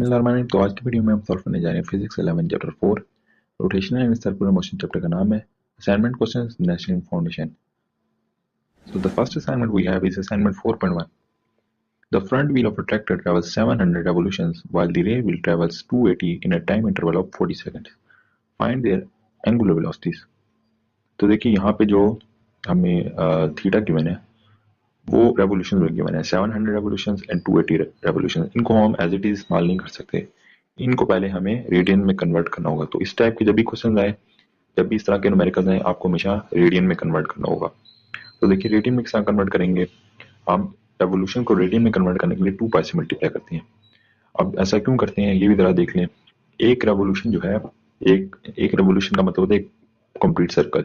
बिस्मिल्लाहिर्रहमानिर्रहीम। तो आज की वीडियो में हम सॉल्व करने जा रहे हैं physics 11 chapter 4 rotational and circular motion. Chapter का नाम है assignment questions national foundation. So the first assignment we have is assignment 4.1. The front wheel of a tractor travels 700 revolutions while the rear wheel travels 280 in a time interval of 40 seconds. Find their angular velocities. तो देखिए यहाँ पे जो हमें theta given है वो revolution given है 700 revolution and 280 revolution. इनको हम एज इट इज इस्तेमाल नहीं कर सकते, इनको पहले हमें रेडियन में कन्वर्ट करना होगा। तो इस टाइप के जब भी क्वेश्चन आए, जब भी इस तरह के न्यूमेरिकल्स आए, आपको हमेशा रेडियन में कन्वर्ट करना होगा। तो देखिए रेडियन में किस तरह कन्वर्ट करेंगे, हम रेवोल्यूशन को रेडियन में कन्वर्ट करने के लिए 2 पाई से मल्टीप्लाई करते हैं। अब ऐसा क्यों करते हैं ये भी जरा देख लें। एक रेवोल्यूशन जो है, एक रेवोल्यूशन का मतलब होता है एक कंप्लीट सर्कल,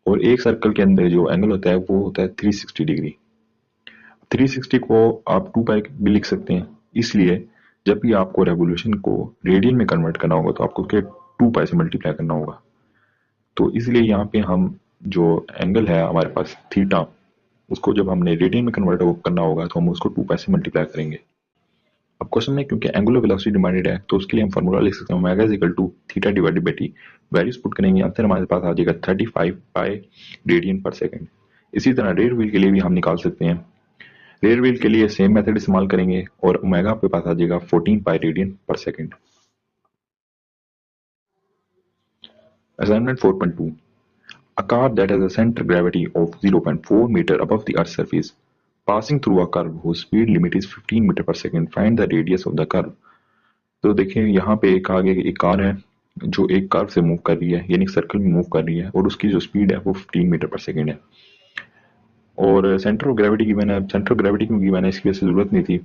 और एक सर्कल के अंदर जो एंगल होता है वो होता है 360 डिग्री। 360 को आप 2 पाई भी लिख सकते हैं, इसलिए जब भी आपको रेवोल्यूशन को रेडियन में कन्वर्ट करना होगा तो आपको उसके 2 पाई से मल्टीप्लाई करना होगा। तो इसलिए यहाँ पे हम जो एंगल है हमारे पास थीटा, उसको जब हमने रेडियन में कन्वर्ट करना होगा तो हम उसको 2 पाई से मल्टीप्लाई करेंगे। अब क्वेश्चन में क्योंकि एंगुलर वेलोसिटी डिमांडेड है तो उसके लिए हम फार्मूला लिख सकते हैं omega is equal to theta divided by T. Values put करेंगे, आंसर हमारे पास आ जाएगा 35 पाई रेडियन पर सेकंड। इसी तरह रेयर व्हील के लिए भी हम निकाल सकते हैं। रेयर व्हील के लिए सेम मेथड इस्तेमाल करेंगे और ओमेगा आपके पास आ जाएगा 14 पाई रेडियन पर second. Assignment 4.2. A car that has a center gravity of 0.4 meter above the Earth's surface, passing through a curve whose speed limit is 15 metre पर second, find the radius of the curve. तो देखिए यहाँ पे एक आगे एक car है जो एक कर्व से मूव कर रही है, यानी सर्कल में मूव कर रही है, और उसकी जो स्पीड है वो 15 मीटर पर सेकंड है। और सेंटर ऑफ ग्रेविटी गिवन है। सेंटर ऑफ ग्रेविटी क्यों गिवन है, इसकी वजह से जरूरत नहीं थी,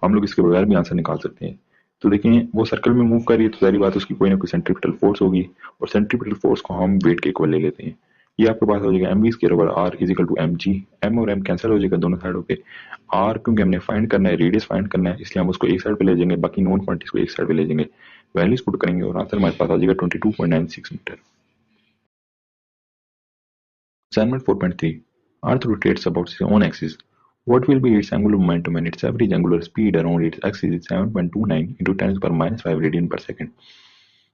हम लोग इसके बगैर भी आंसर निकाल सकते हैं। तो देखिए वो सर्कल में मूव कर रही है तो सारी बात उसकी कोई ना कोई सेंट्रीपिटल फोर्स होगी, और सेंट्रीपिटल फोर्स को हम वेट के इक्वल ले लेते हैं। ये आपके पास हो जाएगा mv square over r is equal to mg। m और m कैंसिल हो जाएगा दोनों साइडों पे। r क्योंकि हमने फाइंड करना है, रेडियस फाइंड करना है, इसलिए हम उसको एक साइड पे ले जाएंगे, बाकी नॉन क्वांटिटीज को एक साइड पे ले जाएंगे, वैल्यूज पुट करेंगे और आंसर हमारे पास आ जाएगा 22.96 metre. Assignment 4.3. Earth rotates about its own axis. What will be its angular momentum when its average angular speed around its axis is 7.29 into 10 to the power -5 radian पर second.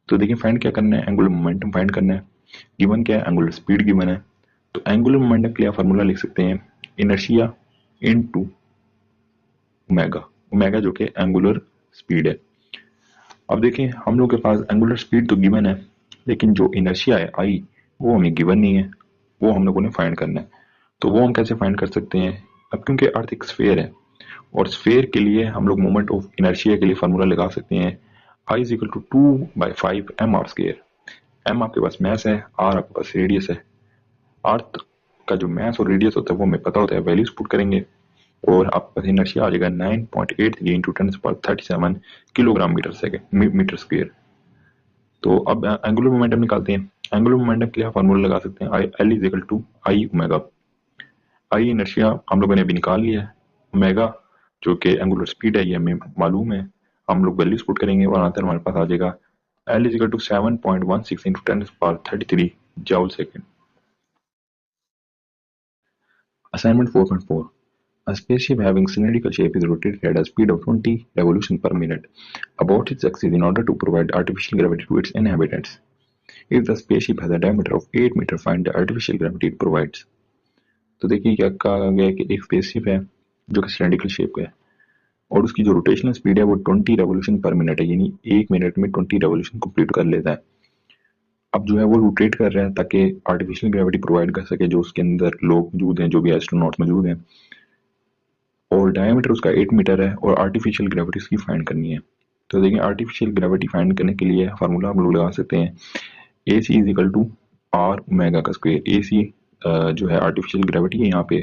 तो देखिए find क्या करना है, एंगुलर मोमेंटम फाइंड करना है। Given क्या है, एंगुलर स्पीड गिवन है। तो एंगुलर मोमेंटम के लिए फार्मूला लिख सकते हैं इनर्शिया इनटू ओमेगा, ओमेगा जो कि एंगुलर स्पीड है। अब देखिए हम लोग के पास एंगुलर स्पीड तो गिवन है, लेकिन जो इनर्शिया है आई वो हमें गिवन नहीं है, वो हम लोगों ने फाइंड करना है। तो वो हम कैसे फाइंड कर सकते हैं, अब क्योंकि अर्थ एक स्फेयर है और स्फेयर के लिए हम लोग मोमेंट ऑफ इनर्शिया के लिए फार्मूला लगा सकते हैं I is equal to 2/5 mr square. m आपके पास मैस है, r आपके पास रेडियस है। अर्थ का जो मैस और रेडियस होता है वो हमें पता होता है, वैल्यूज पुट करेंगे और आपके पास इनर्शिया आ जाएगा 9.83 into 10⁻37 kilogram metre second metre square. तो अब एंगुलर मोमेंटम निकालते हैं। एंगुलर मोमेंटम के लिए फार्मूला लगा सकते हैं L is equal to I omega. I inertia हम लोगों ने अभी निकाल लिया है, ओमेगा जो कि एंगुलर स्पीड है ये हमें मालूम है, हम लोग वैल्यूज पुट करेंगे और आंसर हमारे पास आ जाएगा L is equal to 7.16 into 10⁻33 joule second. Assignment 4.4. A spaceship having cylindrical shape is rotated at a speed of 20 revolutions per minute about its axis in order to provide artificial gravity to its inhabitants. If the spaceship has a diameter of 8 meter, find the artificial gravity it provides. तो देखिए क्या कहा गया है कि एक spaceship है जो कि सिलेंड्रिकल शेप का है और उसकी जो रोटेशनल स्पीड है वो 20 रेवोल्यूशन पर मिनट है, यानी 1 मिनट में 20 रेवोल्यूशन कंप्लीट कर लेता है। अब जो है वो रोटेट कर रहा है ताकि आर्टिफिशियल ग्रेविटी प्रोवाइड कर सके जो उसके अंदर लोग मौजूद हैं, जो भी एस्ट्रोनॉट मौजूद हैं, और डायमीटर उसका 8 मीटर है और आर्टिफिशियल ग्रेविटी उसकी फाइंड करनी है। तो देखिए आर्टिफिशियल ग्रेविटी फाइंड करने के लिए फार्मूला हम लोग लगा सकते हैं A C is equal to R omega का स्क्वायर। ए सी जो है आर्टिफिशियल ग्रेविटी है यहाँ पे।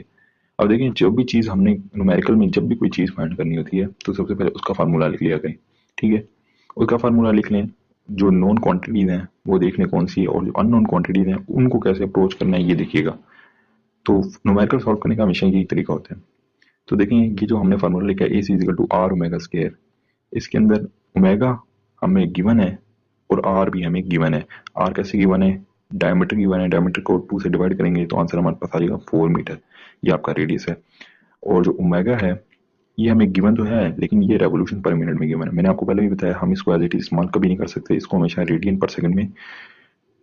अब देखिए जो भी चीज हमने न्यूमेरिकल में जब भी कोई चीज फाइंड करनी होती है तो सबसे पहले उसका फार्मूला लिख लिया करें, ठीक है। उसका फार्मूला लिख लें, जो नॉन क्वांटिटीज हैं वो देख लें कौन सी है, और जो अननोन क्वांटिटीज हैं उनको कैसे अप्रोच करना है ये देखिएगा। तो न्यूमेरिकल सॉल्व करने का हमेशा यही तरीका होता है। तो देखें ये जो हमने फार्मूला लिखा है A C equal to R omega square, इसके अंदर ओमेगा हमें गिवन है और आर भी हमें गिवन है। आर कैसे गिवन है, डायमीटर गिवन है, डायमीटर को 2 से डिवाइड करेंगे तो आंसर हमारे पास आ जाएगा 4 मीटर, ये आपका रेडियस है। और जो ओमेगा है ये हमें गिवन तो है, लेकिन ये रेवोल्यूशन पर मिनट में गिवन है। मैंने आपको पहले भी बताया, हम इसको एज इट इज इस्तेमाल कभी नहीं कर सकते, इसको हमेशा रेडियन पर सेकंड में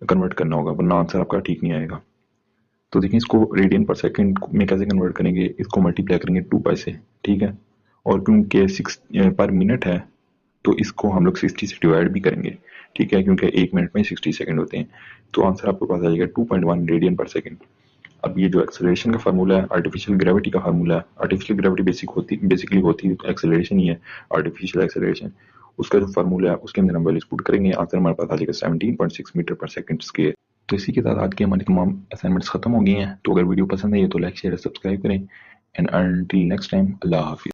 कन्वर्ट करना होगा, वरना आंसर आपका ठीक नहीं आएगा। तो देखिए, इसको रेडियन पर सेकंड में कैसे कन्वर्ट करेंगे, इसको मल्टीप्लाई करेंगे 2 पाई से, ठीक है। और क्योंकि 6 पर मिनट है, तो इसको हम लोग 60 से डिवाइड भी करेंगे, ठीक है, क्योंकि 1 मिनट में 60 सेकंड होते हैं। तो आंसर आपके पास आ जाएगा 2.1 रेडियन पर सेकंड। अब ये जो एक्सेलरेशन का फार्मूला है, आर्टिफिशियल ग्रेविटी का फार्मूला है। आर्टिफिशियल ग्रेविटी बेसिकली होती है एक्सेलरेशन ही है, आर्टिफिशियल एक्सेलरेशन। उसका जो फार्मूला है उसके अंदर हम वैल्यूज पुट करेंगे, आंसर हमारे पास आ जाएगा 17.6 मीटर पर सेकंड स्क्वायर। तो इसी के साथ आज की हमारी तमाम असाइनमेंट्स खत्म हो गई हैं। तो अगर वीडियो पसंद आई है तो लाइक शेयर सब्सक्राइब करें, and until next time, Allah Hafiz.